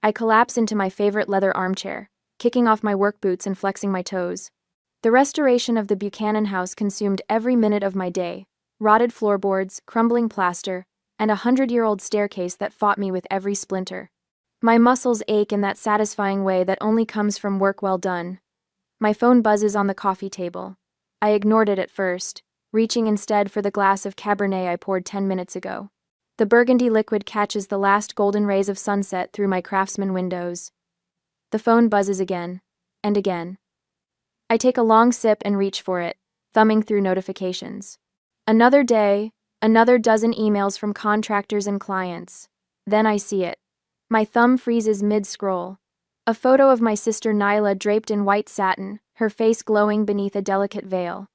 I collapse into my favorite leather armchair, kicking off my work boots and flexing my toes. The restoration of the Buchanan house consumed every minute of my day. Rotted floorboards, crumbling plaster, and a 100-year-old staircase that fought me with every splinter. My muscles ache in that satisfying way that only comes from work well done. My phone buzzes on the coffee table. I ignored it at first, reaching instead for the glass of Cabernet I poured 10 minutes ago. The burgundy liquid catches the last golden rays of sunset through my Craftsman windows. The phone buzzes again, and again. I take a long sip and reach for it, thumbing through notifications. Another day, another dozen emails from contractors and clients. Then I see it. My thumb freezes mid-scroll. A photo of my sister Nyla draped in white satin, her face glowing beneath a delicate veil.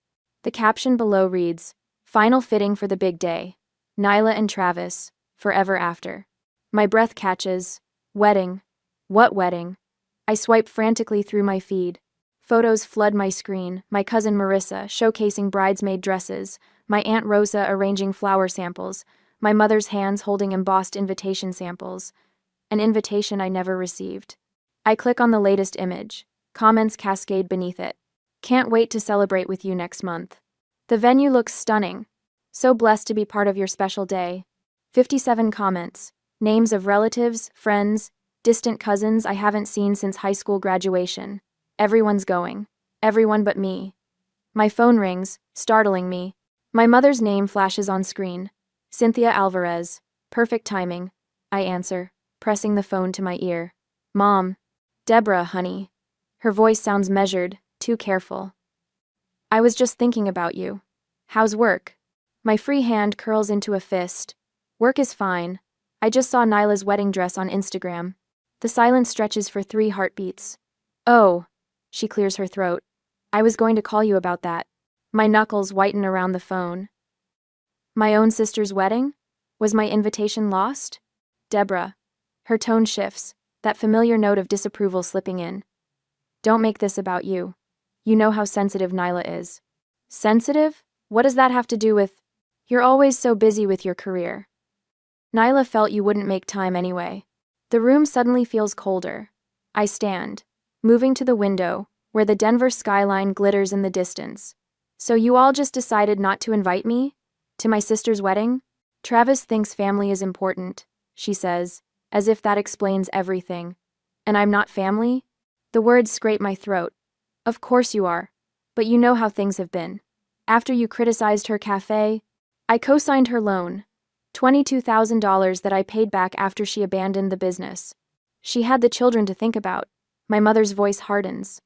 The caption below reads, "Final fitting for the big day. Nyla and Travis, forever after." My breath catches. Wedding. What wedding? I swipe frantically through my feed. Photos flood my screen, my cousin Marissa showcasing bridesmaid dresses, my Aunt Rosa arranging flower samples, my mother's hands holding embossed invitation samples. An invitation I never received. I click on the latest image. Comments cascade beneath it. "Can't wait to celebrate with you next month. The venue looks stunning. So blessed to be part of your special day." 57 comments. Names of relatives, friends, distant cousins I haven't seen since high school graduation. Everyone's going. Everyone but me. My phone rings, startling me. My mother's name flashes on screen. Cynthia Alvarez. Perfect timing. I answer, pressing the phone to my ear. "Mom." "Deborah, honey." Her voice sounds measured, too careful. "I was just thinking about you. How's work?" My free hand curls into a fist. "Work is fine. I just saw Nyla's wedding dress on Instagram." The silence stretches for 3 heartbeats. "Oh," she clears her throat. "I was going to call you about that." My knuckles whiten around the phone. My own sister's wedding? Was my invitation lost? "Deborah." Her tone shifts, that familiar note of disapproval slipping in. "Don't make this about you. You know how sensitive Nyla is." "Sensitive? What does that have to do with—" "You're always so busy with your career. Nyla felt you wouldn't make time anyway." The room suddenly feels colder. I stand, moving to the window, where the Denver skyline glitters in the distance. "So you all just decided not to invite me? To my sister's wedding?" "Travis thinks family is important," she says, as if that explains everything. "And I'm not family?" The words scrape my throat. "Of course you are. But you know how things have been. After you criticized her cafe, I co-signed her loan. $22,000 that I paid back after she abandoned the business. She had the children to think about." My mother's voice hardens.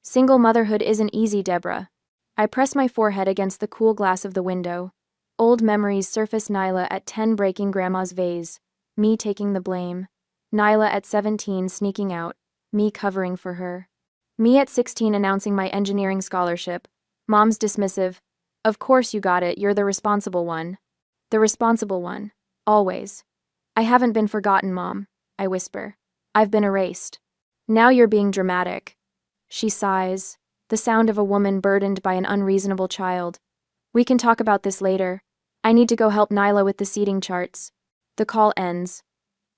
"Single motherhood isn't easy, Deborah." I press my forehead against the cool glass of the window. Old memories surface. Nyla at 10 breaking grandma's vase. Me taking the blame. Nyla at 17 sneaking out. Me covering for her. Me at 16 announcing my engineering scholarship. Mom's dismissive. "Of course you got it, you're the responsible one." The responsible one. Always. "I haven't been forgotten, Mom," I whisper. "I've been erased." "Now you're being dramatic." She sighs, the sound of a woman burdened by an unreasonable child. "We can talk about this later. I need to go help Nyla with the seating charts." The call ends.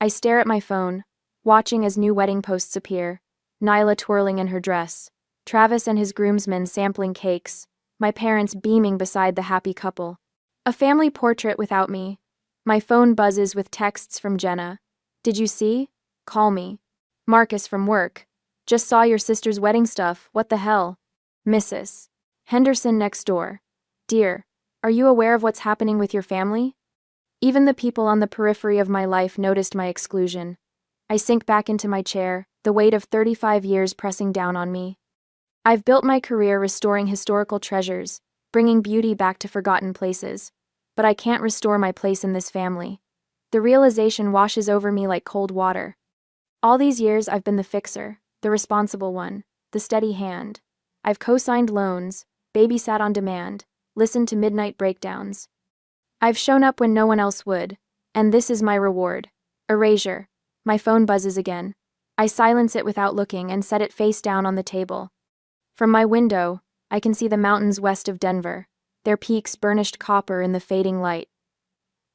I stare at my phone, watching as new wedding posts appear. Nyla twirling in her dress. Travis and his groomsmen sampling cakes. My parents beaming beside the happy couple. A family portrait without me. My phone buzzes with texts from Jenna. "Did you see? Call me." Marcus from work. "Just saw your sister's wedding stuff, what the hell?" Mrs. Henderson next door. "Dear, are you aware of what's happening with your family?" Even the people on the periphery of my life noticed my exclusion. I sink back into my chair, the weight of 35 years pressing down on me. I've built my career restoring historical treasures, bringing beauty back to forgotten places. But I can't restore my place in this family. The realization washes over me like cold water. All these years I've been the fixer, the responsible one, the steady hand. I've co-signed loans, babysat on demand, listened to midnight breakdowns. I've shown up when no one else would, and this is my reward. Erasure. My phone buzzes again. I silence it without looking and set it face down on the table. From my window, I can see the mountains west of Denver, their peaks burnished copper in the fading light.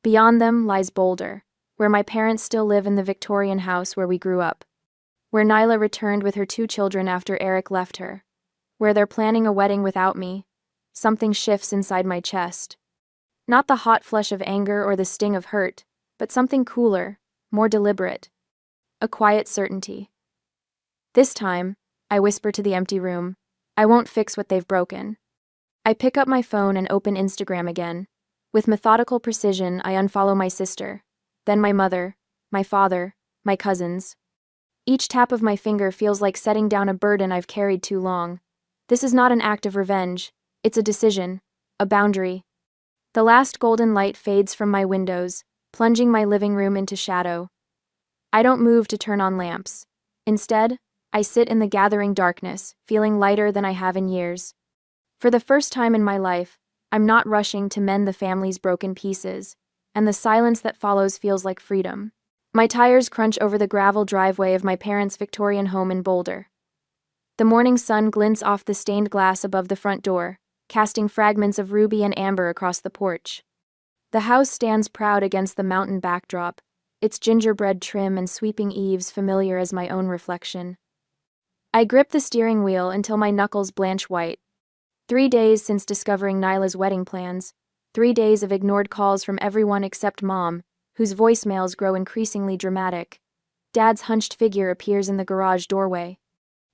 Beyond them lies Boulder, where my parents still live in the Victorian house where we grew up. where Nyla returned with her 2 children after Eric left her, where they're planning a wedding without me. Something shifts inside my chest. Not the hot flush of anger or the sting of hurt, but something cooler, more deliberate. A quiet certainty. This time, I whisper to the empty room, I won't fix what they've broken. I pick up my phone and open Instagram again. With methodical precision, I unfollow my sister, then my mother, my father, my cousins. Each tap of my finger feels like setting down a burden I've carried too long. This is not an act of revenge, it's a decision, a boundary. The last golden light fades from my windows, plunging my living room into shadow. I don't move to turn on lamps. Instead, I sit in the gathering darkness, feeling lighter than I have in years. For the first time in my life, I'm not rushing to mend the family's broken pieces, and the silence that follows feels like freedom. My tires crunch over the gravel driveway of my parents' Victorian home in Boulder. The morning sun glints off the stained glass above the front door, casting fragments of ruby and amber across the porch. The house stands proud against the mountain backdrop, its gingerbread trim and sweeping eaves familiar as my own reflection. I grip the steering wheel until my knuckles blanch white. 3 days since discovering Nyla's wedding plans, 3 days of ignored calls from everyone except Mom, whose voicemails grow increasingly dramatic. Dad's hunched figure appears in the garage doorway.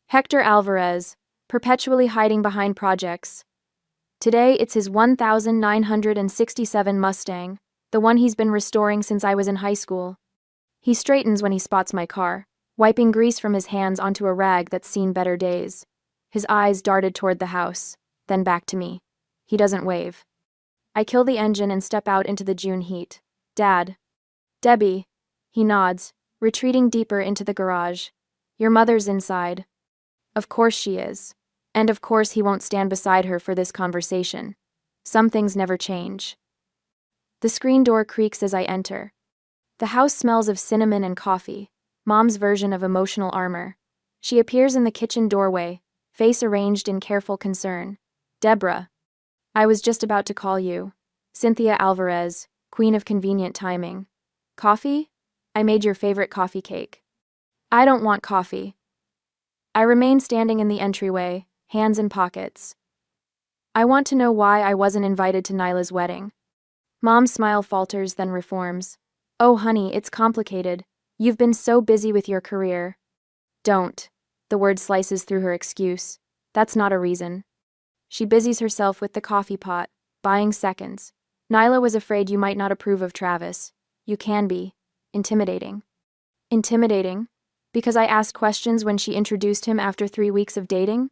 Hector Alvarez, perpetually hiding behind projects. Today it's his 1967 Mustang, the one he's been restoring since I was in high school. He straightens when he spots my car, wiping grease from his hands onto a rag that's seen better days. His eyes darted toward the house, then back to me. He doesn't wave. I kill the engine and step out into the June heat. Dad. Debbie. He nods, retreating deeper into the garage. Your mother's inside. Of course she is. And of course he won't stand beside her for this conversation. Some things never change. The screen door creaks as I enter. The house smells of cinnamon and coffee, Mom's version of emotional armor. She appears in the kitchen doorway, face arranged in careful concern. Deborah. I was just about to call you. Cynthia Alvarez, queen of convenient timing. Coffee? I made your favorite coffee cake. I don't want coffee. I remain standing in the entryway, hands in pockets. I want to know why I wasn't invited to Nyla's wedding. Mom's smile falters, then reforms. Oh, honey, it's complicated. You've been so busy with your career. Don't. The word slices through her excuse. That's not a reason. She busies herself with the coffee pot, buying seconds. Nyla was afraid you might not approve of Travis. You can be. Intimidating. Intimidating? Because I asked questions when she introduced him after 3 weeks of dating?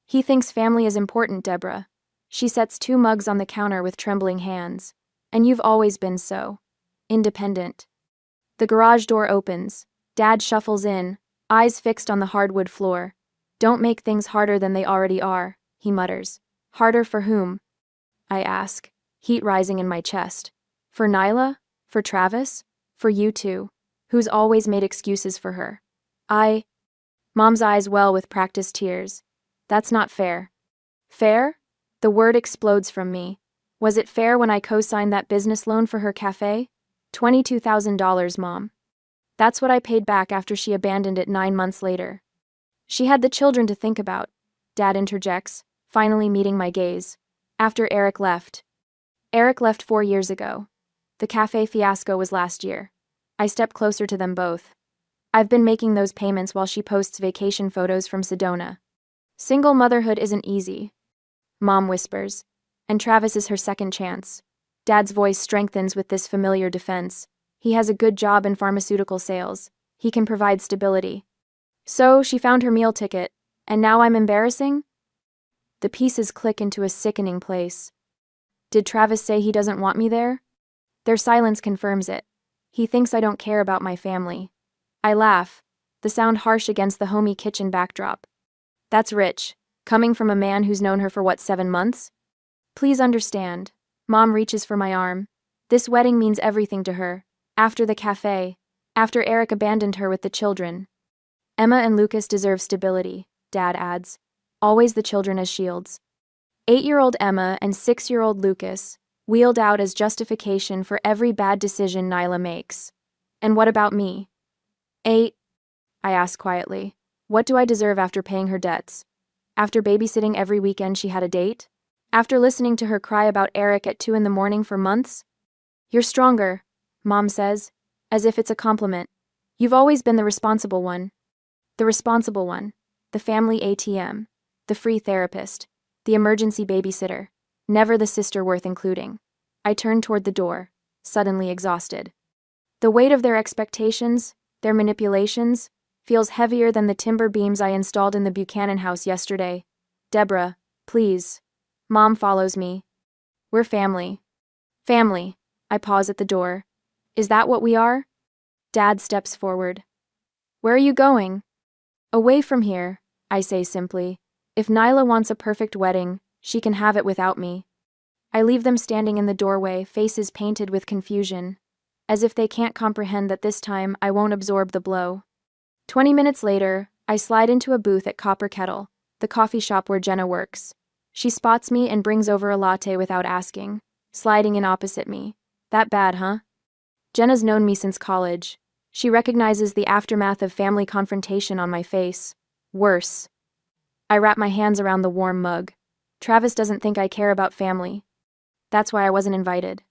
He thinks family is important, Deborah. She sets 2 mugs on the counter with trembling hands. And you've always been so. Independent. The garage door opens. Dad shuffles in, eyes fixed on the hardwood floor. Don't make things harder than they already are, he mutters. Harder for whom? I ask, heat rising in my chest. For Nyla? For Travis? For you two, who's always made excuses for her. Mom's eyes well with practiced tears. That's not fair. Fair? The word explodes from me. Was it fair when I co-signed that business loan for her cafe? $22,000, Mom. That's what I paid back after she abandoned it 9 months later. She had the children to think about, Dad interjects, finally meeting my gaze. After Eric left. Eric left 4 years ago. The cafe fiasco was last year. I step closer to them both. I've been making those payments while she posts vacation photos from Sedona. Single motherhood isn't easy, Mom whispers, and Travis is her second chance. Dad's voice strengthens with this familiar defense. He has a good job in pharmaceutical sales. He can provide stability. So she found her meal ticket, and now I'm embarrassing? The pieces click into a sickening place. Did Travis say he doesn't want me there? Their silence confirms it. He thinks I don't care about my family. I laugh, the sound harsh against the homey kitchen backdrop. That's rich, coming from a man who's known her for 7 months? Please understand. Mom reaches for my arm. This wedding means everything to her. After the cafe. After Eric abandoned her with the children. Emma and Lucas deserve stability, Dad adds. Always the children as shields. 8-year-old Emma and 6-year-old Lucas, wheeled out as justification for every bad decision Nyla makes. And what about me? I ask quietly. What do I deserve after paying her debts? After babysitting every weekend she had a date? After listening to her cry about Eric at 2 in the morning for months? You're stronger, Mom says, as if it's a compliment. You've always been the responsible one. The responsible one. The family ATM. The free therapist. The emergency babysitter. Never the sister worth including. I turn toward the door, suddenly exhausted. The weight of their expectations, their manipulations, feels heavier than the timber beams I installed in the Buchanan house yesterday. Deborah, please. Mom follows me. We're family. Family. I pause at the door. Is that what we are? Dad steps forward. Where are you going? Away from here, I say simply. If Nyla wants a perfect wedding, she can have it without me. I leave them standing in the doorway, faces painted with confusion, as if they can't comprehend that this time I won't absorb the blow. 20 minutes later, I slide into a booth at Copper Kettle, the coffee shop where Jenna works. She spots me and brings over a latte without asking, sliding in opposite me. That bad, huh? Jenna's known me since college. She recognizes the aftermath of family confrontation on my face. Worse. I wrap my hands around the warm mug. Travis doesn't think I care about family. That's why I wasn't invited.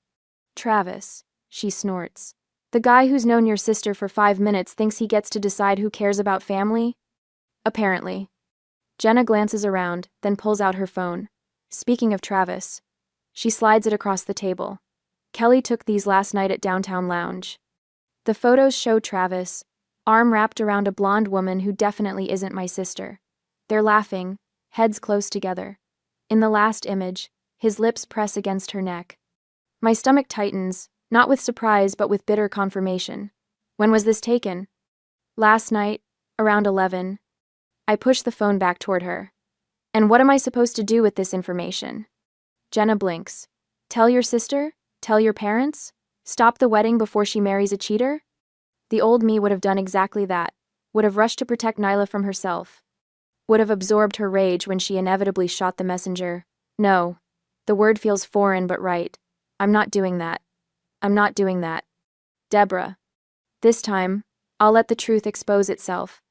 Travis, she snorts. The guy who's known your sister for 5 minutes thinks he gets to decide who cares about family? Apparently. Jenna glances around, then pulls out her phone. Speaking of Travis. She slides it across the table. Kelly took these last night at Downtown Lounge. The photos show Travis, arm wrapped around a blonde woman who definitely isn't my sister. They're laughing, heads close together. In the last image, his lips press against her neck. My stomach tightens, not with surprise but with bitter confirmation. When was this taken? Last night, around 11. I push the phone back toward her. And what am I supposed to do with this information? Jenna blinks. Tell your sister? Tell your parents? Stop the wedding before she marries a cheater? The old me would have done exactly that, would have rushed to protect Nyla from herself, would have absorbed her rage when she inevitably shot the messenger. No. The word feels foreign but right. I'm not doing that. I'm not doing that. Deborah. This time, I'll let the truth expose itself.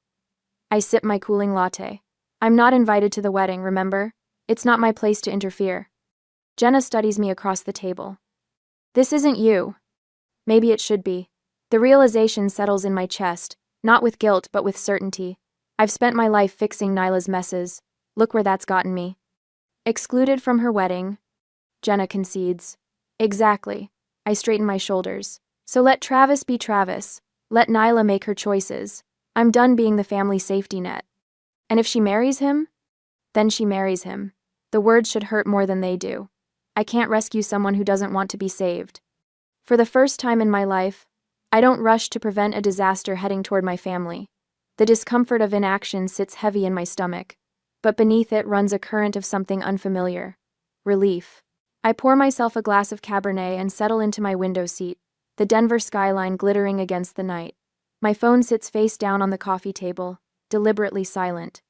I sip my cooling latte. I'm not invited to the wedding, remember? It's not my place to interfere. Jenna studies me across the table. This isn't you. Maybe it should be. The realization settles in my chest, not with guilt but with certainty. I've spent my life fixing Nyla's messes. Look where that's gotten me. Excluded from her wedding. Jenna concedes. Exactly. I straighten my shoulders. So let Travis be Travis. Let Nyla make her choices. I'm done being the family safety net. And if she marries him? Then she marries him. The words should hurt more than they do. I can't rescue someone who doesn't want to be saved. For the first time in my life, I don't rush to prevent a disaster heading toward my family. The discomfort of inaction sits heavy in my stomach, but beneath it runs a current of something unfamiliar. Relief. I pour myself a glass of Cabernet and settle into my window seat, the Denver skyline glittering against the night. My phone sits face down on the coffee table, deliberately silent.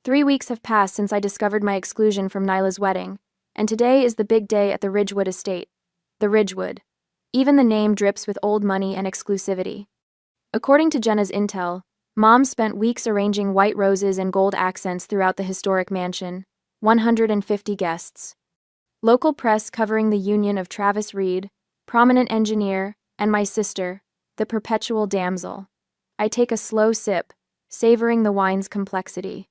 3 weeks have passed since I discovered my exclusion from Nyla's wedding, and today is the big day at the Ridgewood estate. The Ridgewood. Even the name drips with old money and exclusivity. According to Jenna's intel, Mom spent weeks arranging white roses and gold accents throughout the historic mansion. 150 guests. Local press covering the union of Travis Reed, prominent engineer, and my sister, the perpetual damsel. I take a slow sip, savoring the wine's complexity.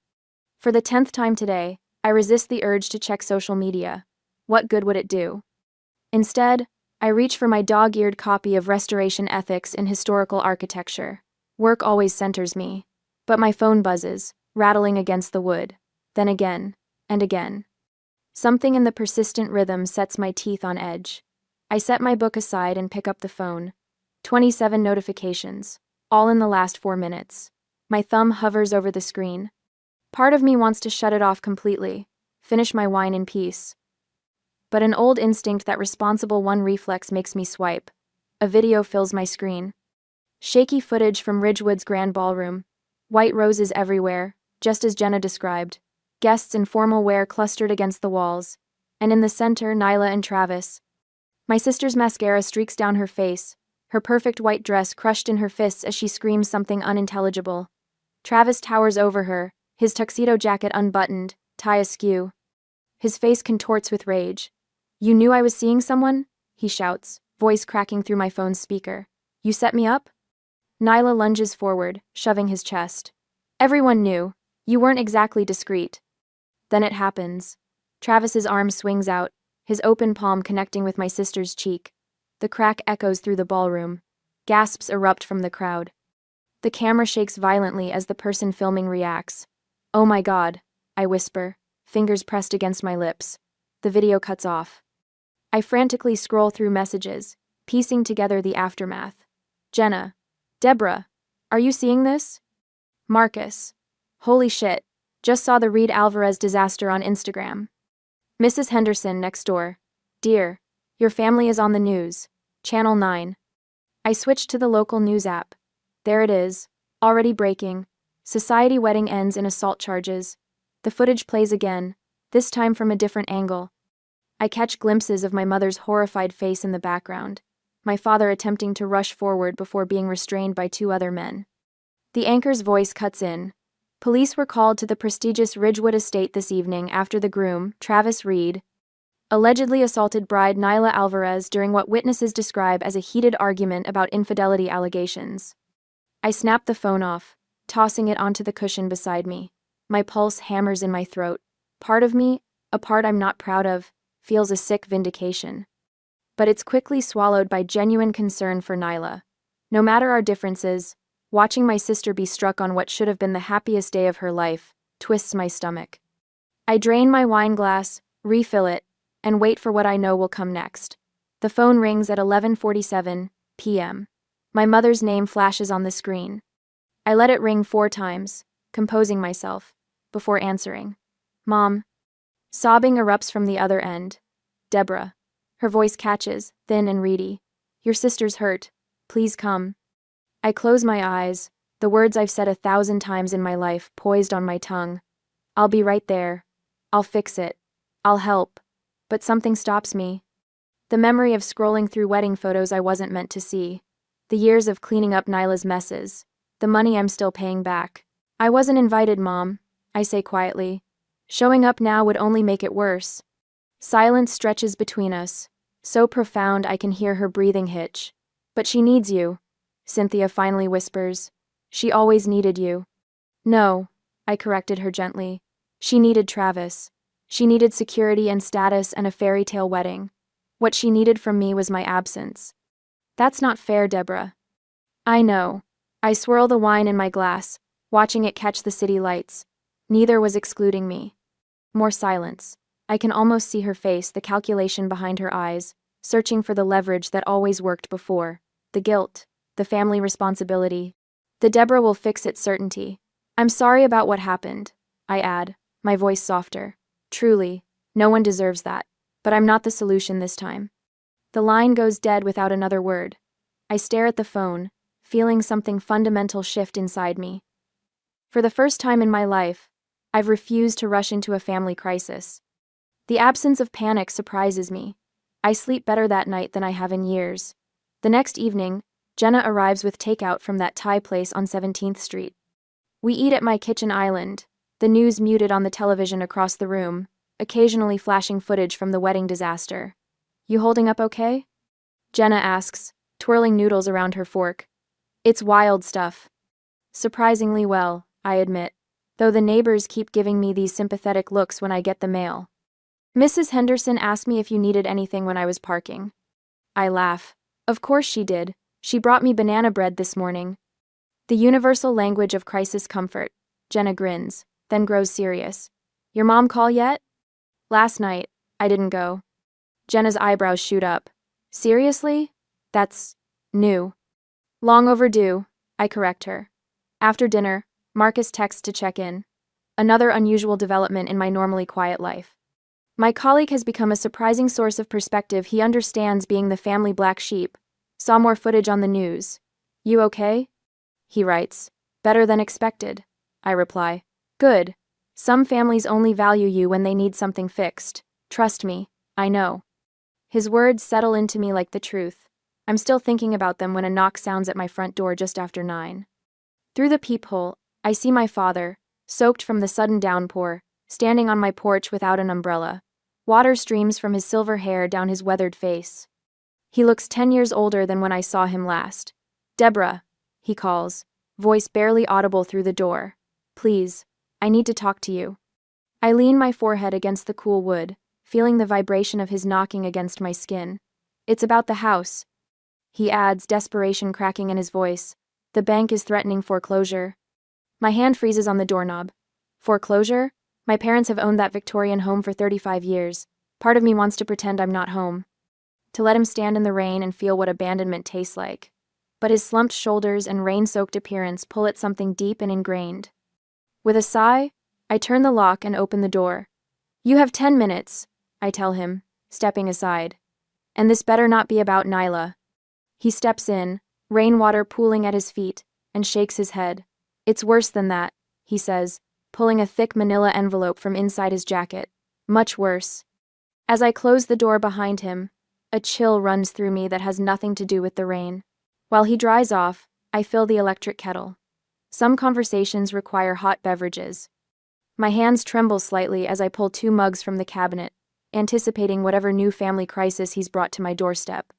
For the 10th time today, I resist the urge to check social media. What good would it do? Instead, I reach for my dog-eared copy of Restoration Ethics in Historical Architecture. Work always centers me. But my phone buzzes, rattling against the wood. Then again, and again. Something in the persistent rhythm sets my teeth on edge. I set my book aside and pick up the phone. 27 notifications, all in the last 4 minutes. My thumb hovers over the screen. Part of me wants to shut it off completely, finish my wine in peace. But an old instinct, that responsible one reflex, makes me swipe. A video fills my screen. Shaky footage from Ridgewood's grand ballroom. White roses everywhere, just as Jenna described. Guests in formal wear clustered against the walls. And in the center, Nyla and Travis. My sister's mascara streaks down her face, her perfect white dress crushed in her fists as she screams something unintelligible. Travis towers over her, his tuxedo jacket unbuttoned, tie askew. His face contorts with rage. "You knew I was seeing someone?" he shouts, voice cracking through my phone's speaker. "You set me up?" Nyla lunges forward, shoving his chest. "Everyone knew. You weren't exactly discreet." Then it happens. Travis's arm swings out, his open palm connecting with my sister's cheek. The crack echoes through the ballroom. Gasps erupt from the crowd. The camera shakes violently as the person filming reacts. "Oh my God," I whisper, fingers pressed against my lips. The video cuts off. I frantically scroll through messages, piecing together the aftermath. Jenna. Deborah. Are you seeing this? Marcus. Holy shit. Just saw the Reed Alvarez disaster on Instagram. Mrs. Henderson next door. Dear. Your family is on the news. Channel 9. I switched to the local news app. There it is. Already breaking. Society wedding ends in assault charges. The footage plays again, this time from a different angle. I catch glimpses of my mother's horrified face in the background, my father attempting to rush forward before being restrained by two other men. The anchor's voice cuts in. Police were called to the prestigious Ridgewood estate this evening after the groom, Travis Reed, allegedly assaulted bride Nyla Alvarez during what witnesses describe as a heated argument about infidelity allegations. I snap the phone off, tossing it onto the cushion beside me. My pulse hammers in my throat. Part of me, a part I'm not proud of, feels a sick vindication. But it's quickly swallowed by genuine concern for Nyla. No matter our differences, watching my sister be struck on what should have been the happiest day of her life twists my stomach. I drain my wine glass, refill it, and wait for what I know will come next. The phone rings at 11:47 p.m. My mother's name flashes on the screen. I let it ring 4 times, composing myself, before answering. "Mom." Sobbing erupts from the other end. "Deborah." Her voice catches, thin and reedy. "Your sister's hurt. Please come." I close my eyes, the words I've said 1,000 times in my life poised on my tongue. "I'll be right there. I'll fix it. I'll help." But something stops me. The memory of scrolling through wedding photos I wasn't meant to see. The years of cleaning up Nyla's messes. The money I'm still paying back. "I wasn't invited, Mom," I say quietly. "Showing up now would only make it worse." Silence stretches between us, so profound I can hear her breathing hitch. "But she needs you," Cynthia finally whispers. "She always needed you." "No," I corrected her gently. "She needed Travis. She needed security and status and a fairy tale wedding. What she needed from me was my absence." "That's not fair, Deborah." "I know." I swirl the wine in my glass, watching it catch the city lights. Neither was excluding me. More silence. I can almost see her face, the calculation behind her eyes, searching for the leverage that always worked before. The guilt, the family responsibility, the Deborah will fix it certainty. "I'm sorry about what happened," I add, my voice softer. "Truly, no one deserves that. But I'm not the solution this time." The line goes dead without another word. I stare at the phone, feeling something fundamental shift inside me. For the first time in my life, I've refused to rush into a family crisis. The absence of panic surprises me. I sleep better that night than I have in years. The next evening, Jenna arrives with takeout from that Thai place on 17th Street. We eat at my kitchen island, the news muted on the television across the room, occasionally flashing footage from the wedding disaster. "You holding up okay?" Jenna asks, twirling noodles around her fork. "It's wild stuff." "Surprisingly well," I admit, though the neighbors keep giving me these sympathetic looks when I get the mail. "Mrs. Henderson asked me if you needed anything when I was parking." I laugh. "Of course she did. She brought me banana bread this morning." The universal language of crisis comfort. Jenna grins, then grows serious. "Your mom call yet?" "Last night. I didn't go." Jenna's eyebrows shoot up. "Seriously? That's new." "Long overdue," I correct her. After dinner, Marcus texts to check in. Another unusual development in my normally quiet life. My colleague has become a surprising source of perspective. He understands being the family black sheep. "Saw more footage on the news. You okay?" He writes. "Better than expected." I reply. "Good. Some families only value you when they need something fixed. Trust me, I know." His words settle into me like the truth. I'm still thinking about them when a knock sounds at my front door just after 9. Through the peephole, I see my father, soaked from the sudden downpour, standing on my porch without an umbrella. Water streams from his silver hair down his weathered face. He looks 10 years older than when I saw him last. "Deborah," he calls, voice barely audible through the door. "Please, I need to talk to you." I lean my forehead against the cool wood, feeling the vibration of his knocking against my skin. "It's about the house," he adds, desperation cracking in his voice. "The bank is threatening foreclosure." My hand freezes on the doorknob. Foreclosure? My parents have owned that Victorian home for 35 years. Part of me wants to pretend I'm not home, to let him stand in the rain and feel what abandonment tastes like. But his slumped shoulders and rain-soaked appearance pull at something deep and ingrained. With a sigh, I turn the lock and open the door. "You have 10 minutes, I tell him, stepping aside. "And this better not be about Nyla." He steps in, rainwater pooling at his feet, and shakes his head. "It's worse than that," he says, pulling a thick manila envelope from inside his jacket. "Much worse." As I close the door behind him, a chill runs through me that has nothing to do with the rain. While he dries off, I fill the electric kettle. Some conversations require hot beverages. My hands tremble slightly as I pull 2 mugs from the cabinet, anticipating whatever new family crisis he's brought to my doorstep.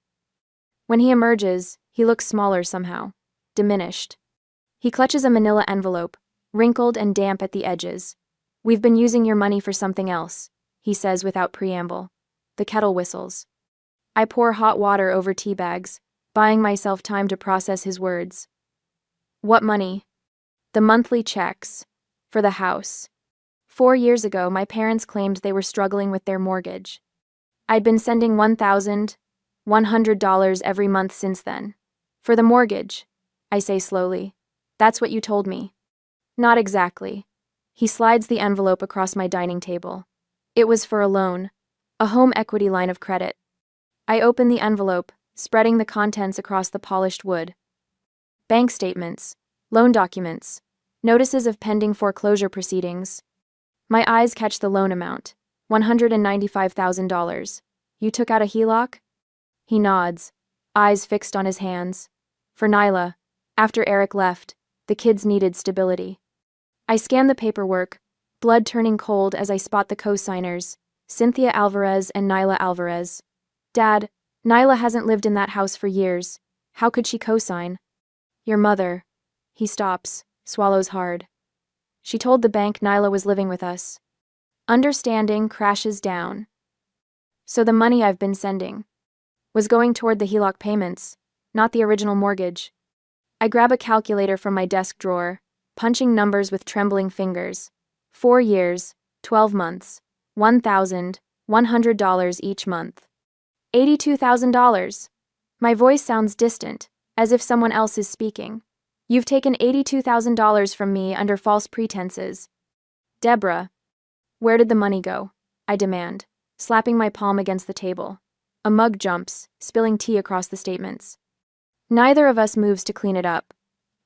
When he emerges, he looks smaller somehow, diminished. He clutches a manila envelope, wrinkled and damp at the edges. "We've been using your money for something else," he says without preamble. The kettle whistles. I pour hot water over tea bags, buying myself time to process his words. "What money?" "The monthly checks. For the house. 4 years ago, my parents claimed they were struggling with their mortgage. I'd been sending $1,100 every month since then. For the mortgage," I say slowly. "That's what you told me." "Not exactly." He slides the envelope across my dining table. "It was for a loan. A home equity line of credit." I open the envelope, spreading the contents across the polished wood. Bank statements, loan documents, notices of pending foreclosure proceedings. My eyes catch the loan amount, $195,000. "You took out a HELOC?" He nods, eyes fixed on his hands. "For Nyla. After Eric left, the kids needed stability." I scan the paperwork, blood turning cold as I spot the co-signers, Cynthia Alvarez and Nyla Alvarez. "Dad, Nyla hasn't lived in that house for years. How could she co-sign?" "Your mother." He stops, swallows hard. "She told the bank Nyla was living with us." Understanding crashes down. So the money I've been sending was going toward the HELOC payments, not the original mortgage. I grab a calculator from my desk drawer, punching numbers with trembling fingers. 4 years, 12 months, $1,100 each month. $82,000. My voice sounds distant, as if someone else is speaking. "You've taken $82,000 from me under false pretenses." "Deborah, where did the money go?" I demand, slapping my palm against the table. A mug jumps, spilling tea across the statements. Neither of us moves to clean it up.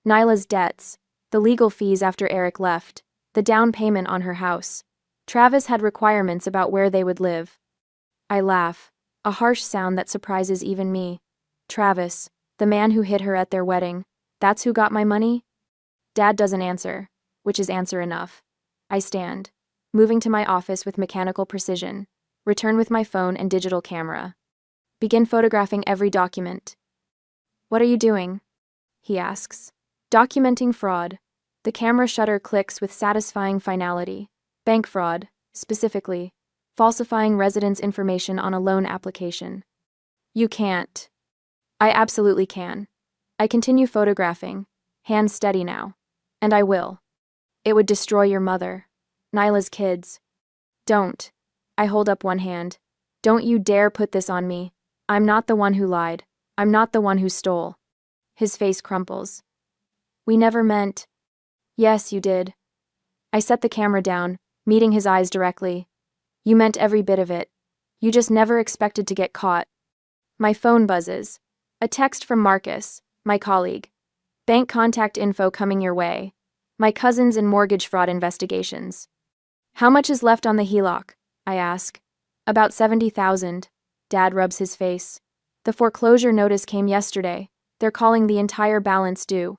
Nyla's debts, the legal fees after Eric left, the down payment on her house. Travis had requirements about where they would live. I laugh, a harsh sound that surprises even me. Travis, the man who hit her at their wedding, that's who got my money? Dad doesn't answer, which is answer enough. I stand, moving to my office with mechanical precision, return with my phone and digital camera. Begin photographing every document. "What are you doing?" he asks. "Documenting fraud." The camera shutter clicks with satisfying finality. Bank fraud, specifically, falsifying residents' information on a loan application. "You can't." I absolutely can. I continue photographing, hands steady now. And I will. "It would destroy your mother. Nyla's kids." "Don't." I hold up one hand. "Don't you dare put this on me. I'm not the one who lied. I'm not the one who stole." His face crumples. "We never meant." "Yes, you did." I set the camera down, meeting his eyes directly. "You meant every bit of it. You just never expected to get caught." My phone buzzes. A text from Marcus, my colleague. "Bank contact info coming your way. My cousin's in mortgage fraud investigations." "How much is left on the HELOC?" I ask. "About 70,000. Dad rubs his face. "The foreclosure notice came yesterday. They're calling the entire balance due."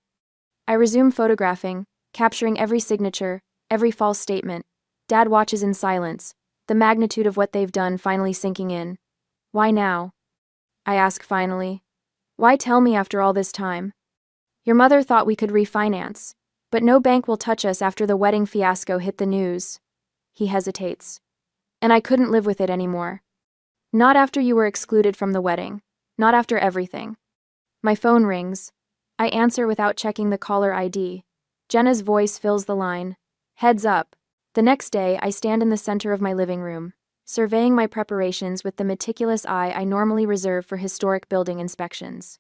I resume photographing, capturing every signature, every false statement. Dad watches in silence, the magnitude of what they've done finally sinking in. Why now? I ask finally. Why tell me after all this time? Your mother thought we could refinance, but no bank will touch us after the wedding fiasco hit the news. He hesitates. And I couldn't live with it anymore. Not after you were excluded from the wedding. Not after everything. My phone rings. I answer without checking the caller ID. Jenna's voice fills the line. Heads up. The next day, I stand in the center of my living room, surveying my preparations with the meticulous eye I normally reserve for historic building inspections.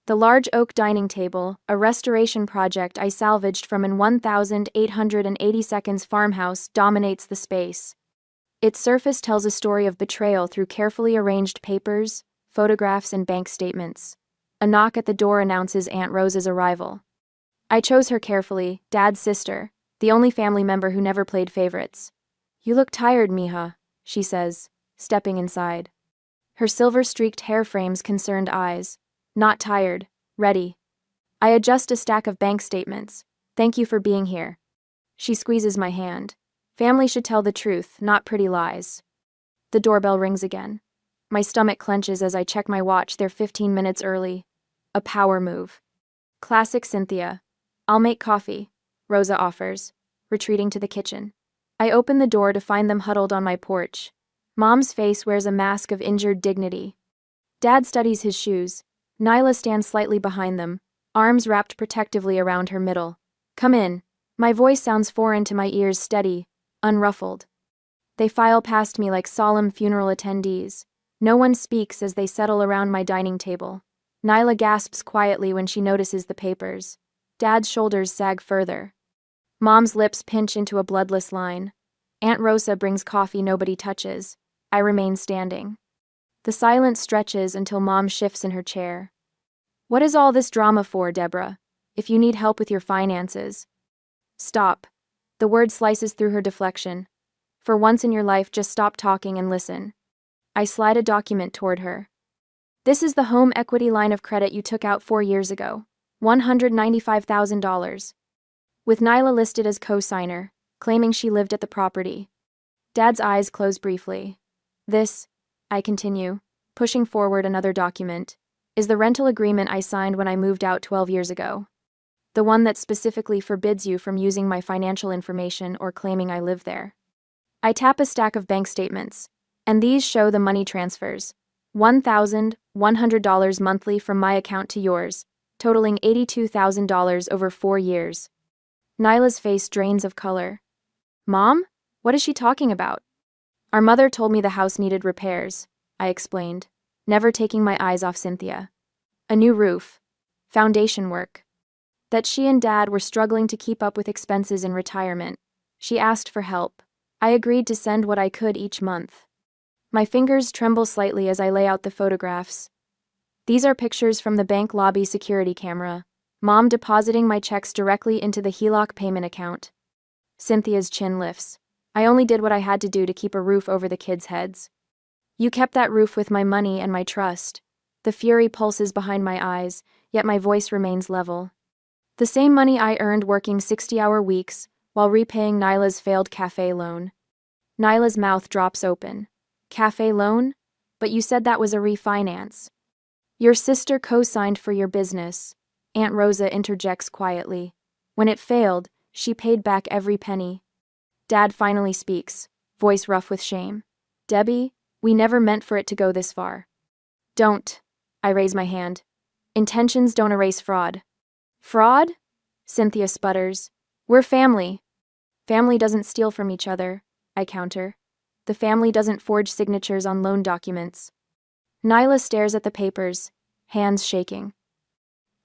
The large oak dining table, a restoration project I salvaged from an 1,882 farmhouse, dominates the space. Its surface tells a story of betrayal through carefully arranged papers, photographs, and bank statements. A knock at the door announces Aunt Rosa's arrival. I chose her carefully, Dad's sister, the only family member who never played favorites. You look tired, mija, she says, stepping inside. Her silver-streaked hair frames concerned eyes. Not tired, ready. I adjust a stack of bank statements. Thank you for being here. She squeezes my hand. Family should tell the truth, not pretty lies. The doorbell rings again. My stomach clenches as I check my watch. They're 15 minutes early. A power move. Classic Cynthia. I'll make coffee, Rosa offers, retreating to the kitchen. I open the door to find them huddled on my porch. Mom's face wears a mask of injured dignity. Dad studies his shoes. Nyla stands slightly behind them, arms wrapped protectively around her middle. Come in. My voice sounds foreign to my ears, steady, unruffled. They file past me like solemn funeral attendees. No one speaks as they settle around my dining table. Nyla gasps quietly when she notices the papers. Dad's shoulders sag further. Mom's lips pinch into a bloodless line. Aunt Rosa brings coffee nobody touches. I remain standing. The silence stretches until Mom shifts in her chair. What is all this drama for, Deborah? If you need help with your finances. Stop. The word slices through her deflection. For once in your life, just stop talking and listen. I slide a document toward her. This is the home equity line of credit you took out 4 years ago. $195,000. With Nyla listed as co-signer, claiming she lived at the property. Dad's eyes close briefly. This, I continue, pushing forward another document, is the rental agreement I signed when I moved out 12 years ago. The one that specifically forbids you from using my financial information or claiming I live there. I tap a stack of bank statements, and these show the money transfers. $1,100 monthly from my account to yours, totaling $82,000 over 4 years. Nyla's face drains of color. Mom? What is she talking about? Our mother told me the house needed repairs, I explained, never taking my eyes off Cynthia. A new roof. Foundation work. That she and Dad were struggling to keep up with expenses in retirement. She asked for help. I agreed to send what I could each month. My fingers tremble slightly as I lay out the photographs. These are pictures from the bank lobby security camera. Mom depositing my checks directly into the HELOC payment account. Cynthia's chin lifts. I only did what I had to do to keep a roof over the kids' heads. You kept that roof with my money and my trust. The fury pulses behind my eyes, yet my voice remains level. The same money I earned working 60-hour weeks while repaying Nyla's failed cafe loan. Nyla's mouth drops open. Cafe loan? But you said that was a refinance. Your sister co-signed for your business, Aunt Rosa interjects quietly. When it failed, she paid back every penny. Dad finally speaks, voice rough with shame. Debbie, we never meant for it to go this far. Don't. I raise my hand. Intentions don't erase fraud. Fraud? Cynthia sputters. We're family. Family doesn't steal from each other, I counter. The family doesn't forge signatures on loan documents. Nyla stares at the papers, hands shaking.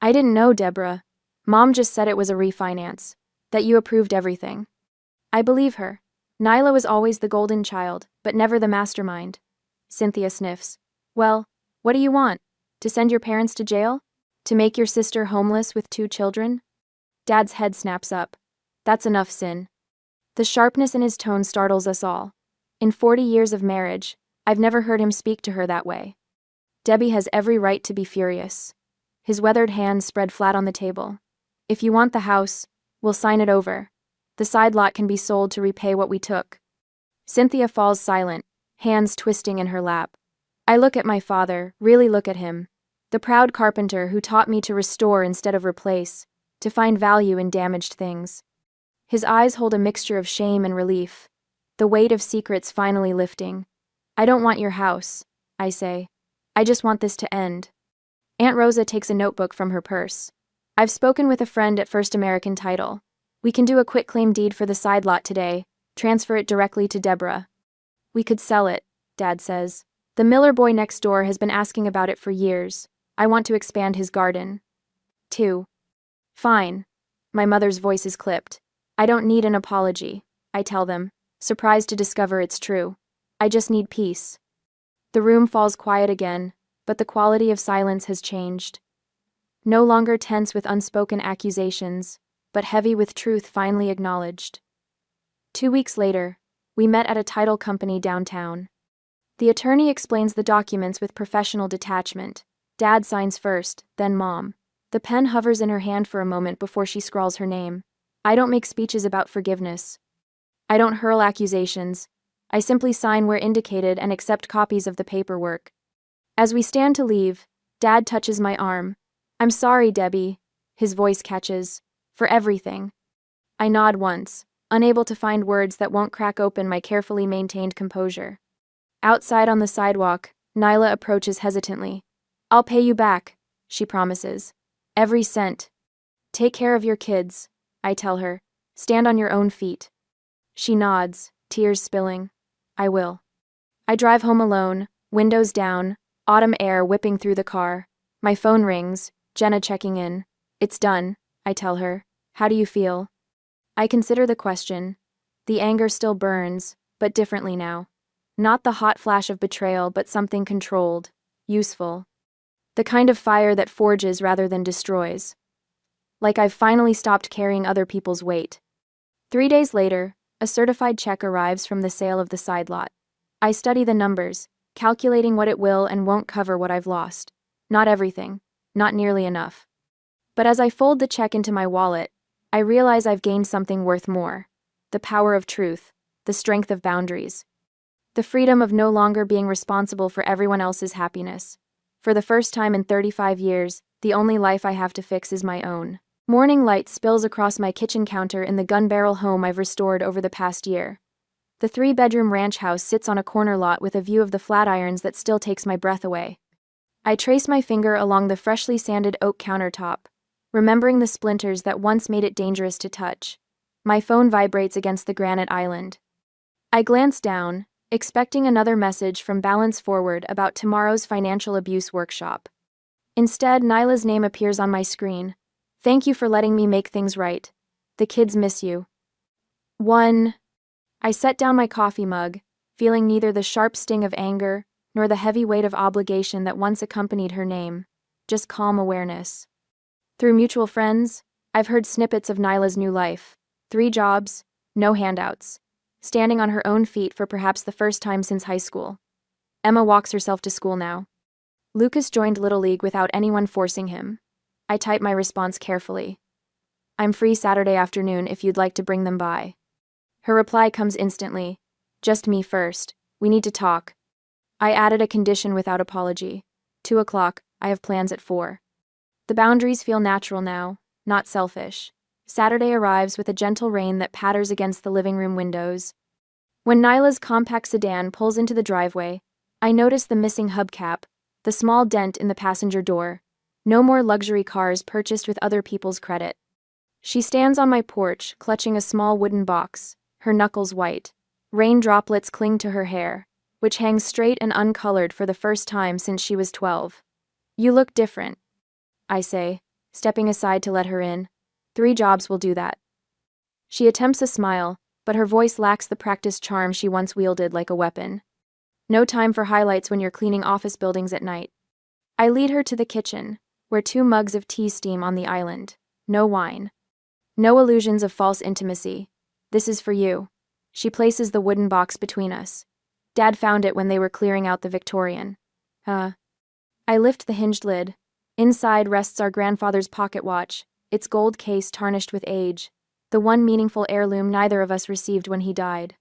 I didn't know, Deborah. Mom just said it was a refinance, that you approved everything. I believe her. Nyla was always the golden child, but never the mastermind. Cynthia sniffs. Well, what do you want? To send your parents to jail? To make your sister homeless with 2 children? Dad's head snaps up. That's enough, Sin. The sharpness in his tone startles us all. In 40 years of marriage, I've never heard him speak to her that way. Debbie has every right to be furious. His weathered hands spread flat on the table. If you want the house, We'll sign it over. The side lot can be sold to repay what we took. Cynthia falls silent, hands twisting in her lap. I look at my father, really look at him. The proud carpenter who taught me to restore instead of replace, to find value in damaged things. His eyes hold a mixture of shame and relief, the weight of secrets finally lifting. I don't want your house, I say. I just want this to end. Aunt Rosa takes a notebook from her purse. I've spoken with a friend at First American Title. We can do a quitclaim deed for the side lot today, transfer it directly to Deborah. We could sell it, Dad says. The Miller boy next door has been asking about it for years. I want to expand his garden. 2. Fine. My mother's voice is clipped. I don't need an apology, I tell them, surprised to discover it's true. I just need peace. The room falls quiet again, but the quality of silence has changed. No longer tense with unspoken accusations, but heavy with truth finally acknowledged. 2 weeks later, we met at a title company downtown. The attorney explains the documents with professional detachment. Dad signs first, then Mom. The pen hovers in her hand for a moment before she scrawls her name. I don't make speeches about forgiveness. I don't hurl accusations. I simply sign where indicated and accept copies of the paperwork. As we stand to leave, Dad touches my arm. I'm sorry, Debbie, his voice catches, for everything. I nod once, unable to find words that won't crack open my carefully maintained composure. Outside on the sidewalk, Nyla approaches hesitantly. I'll pay you back, she promises. Every cent. Take care of your kids, I tell her. Stand on your own feet. She nods, tears spilling. I will. I drive home alone, windows down, autumn air whipping through the car. My phone rings, Jenna checking in. It's done, I tell her. How do you feel? I consider the question. The anger still burns, but differently now. Not the hot flash of betrayal, but something controlled, useful. The kind of fire that forges rather than destroys. Like I've finally stopped carrying other people's weight. 3 days later, a certified check arrives from the sale of the side lot. I study the numbers, calculating what it will and won't cover what I've lost. Not everything, not nearly enough. But as I fold the check into my wallet, I realize I've gained something worth more. The power of truth, the strength of boundaries. The freedom of no longer being responsible for everyone else's happiness. For the first time in 35 years, the only life I have to fix is my own. Morning light spills across my kitchen counter in the gun barrel home I've restored over the past year. The 3-bedroom ranch house sits on a corner lot with a view of the flatirons that still takes my breath away. I trace my finger along the freshly sanded oak countertop, remembering the splinters that once made it dangerous to touch. My phone vibrates against the granite island. I glance down, expecting another message from Balance Forward about tomorrow's financial abuse workshop. Instead, Nyla's name appears on my screen. Thank you for letting me make things right. The kids miss you. 1. I set down my coffee mug, feeling neither the sharp sting of anger nor the heavy weight of obligation that once accompanied her name, just calm awareness. Through mutual friends, I've heard snippets of Nyla's new life. 3 jobs, no handouts. Standing on her own feet for perhaps the first time since high school. Emma walks herself to school now. Lucas joined Little League without anyone forcing him. I type my response carefully. I'm free Saturday afternoon if you'd like to bring them by. Her reply comes instantly. Just me first. We need to talk. I added a condition without apology. 2 o'clock, I have plans at 4. The boundaries feel natural now, not selfish. Saturday arrives with a gentle rain that patters against the living room windows. When Nyla's compact sedan pulls into the driveway, I notice the missing hubcap, the small dent in the passenger door. No more luxury cars purchased with other people's credit. She stands on my porch, clutching a small wooden box, her knuckles white. Rain droplets cling to her hair, which hangs straight and uncolored for the first time since she was 12. You look different, I say, stepping aside to let her in. 3 jobs will do that. She attempts a smile, but her voice lacks the practiced charm she once wielded like a weapon. No time for highlights when you're cleaning office buildings at night. I lead her to the kitchen, where 2 mugs of tea steam on the island. No wine. No illusions of false intimacy. This is for you. She places the wooden box between us. Dad found it when they were clearing out the Victorian. I lift the hinged lid. Inside rests our grandfather's pocket watch, its gold case tarnished with age. The one meaningful heirloom neither of us received when he died.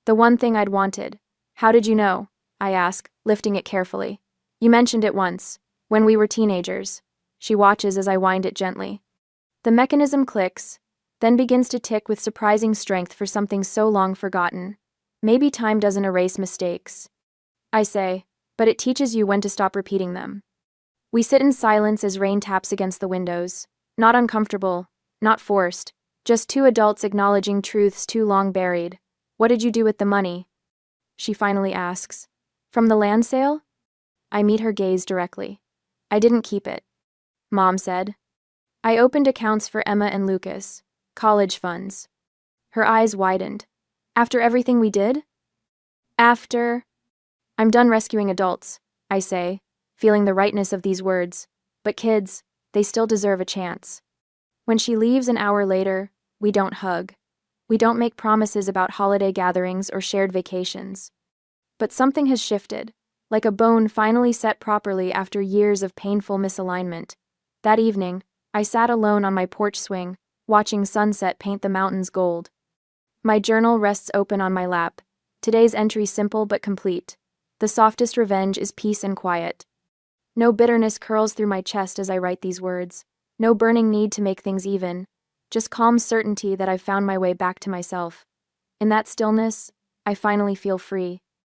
The one thing I'd wanted. How did you know? I ask, lifting it carefully. You mentioned it once, when we were teenagers. She watches as I wind it gently. The mechanism clicks, then begins to tick with surprising strength for something so long forgotten. Maybe time doesn't erase mistakes, I say, but it teaches you when to stop repeating them. We sit in silence as rain taps against the windows. Not uncomfortable, not forced, just two adults acknowledging truths too long buried. What did you do with the money? She finally asks. From the land sale? I meet her gaze directly. I didn't keep it, Mom said. I opened accounts for Emma and Lucas, college funds. Her eyes widened. After everything we did? After... I'm done rescuing adults, I say, feeling the rightness of these words. But kids, they still deserve a chance. When she leaves an hour later, we don't hug. We don't make promises about holiday gatherings or shared vacations. But something has shifted, like a bone finally set properly after years of painful misalignment. That evening, I sat alone on my porch swing, watching sunset paint the mountains gold. My journal rests open on my lap. Today's entry simple but complete. The softest revenge is peace and quiet. No bitterness curls through my chest as I write these words. No burning need to make things even. Just calm certainty that I've found my way back to myself. In that stillness, I finally feel free.